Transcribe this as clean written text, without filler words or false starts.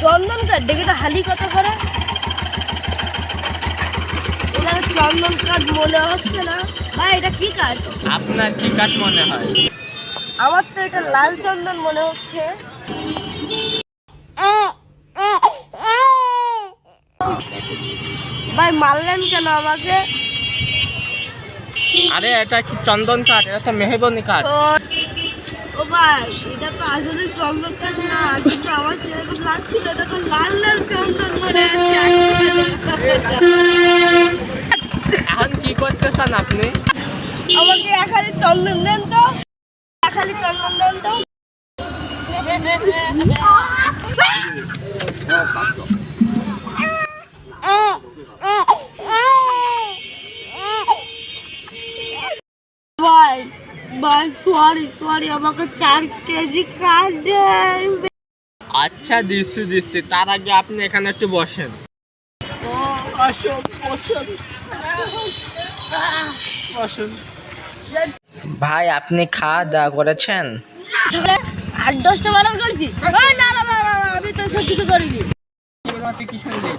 চন্দন কাঠ দেখে তো হালি কত করে। এটা চন্দন কাঠ মনে হচ্ছে না ভাই, এটা কি কাঠ? আপনার কি কাঠ মনে হয়? আমার তো এটা লাল চন্দন মনে হচ্ছে। ভাই মারলেন কেন আমাকে? আরে এটা কি চন্দন কাঠ? এটা তো মেহগনি কাঠ। ও ভাই, এটা তো আসলে চন্দন কাঠ না, কিন্তু আমার যেরকম লাগছিল এটা তো লাল লাল চন্দন মনে হচ্ছে। এখন কি করতে চান আপনি? আমাকে এক হালি চন্দন দেন তো, এক হালি চন্দন দেন তো। ভাই ভাই সরি সরি, আমাকে 4 কেজি কাঠ দেন। আচ্ছা দিচ্ছি, তার আগে আপনি এখানে একটু বসেন। ভাই আপনি খাওয়া দাওয়া করেছেন? 8-10টা বানান করেছি। না না না না, আমি তো সব কিছু করিনি। কি শুনলি?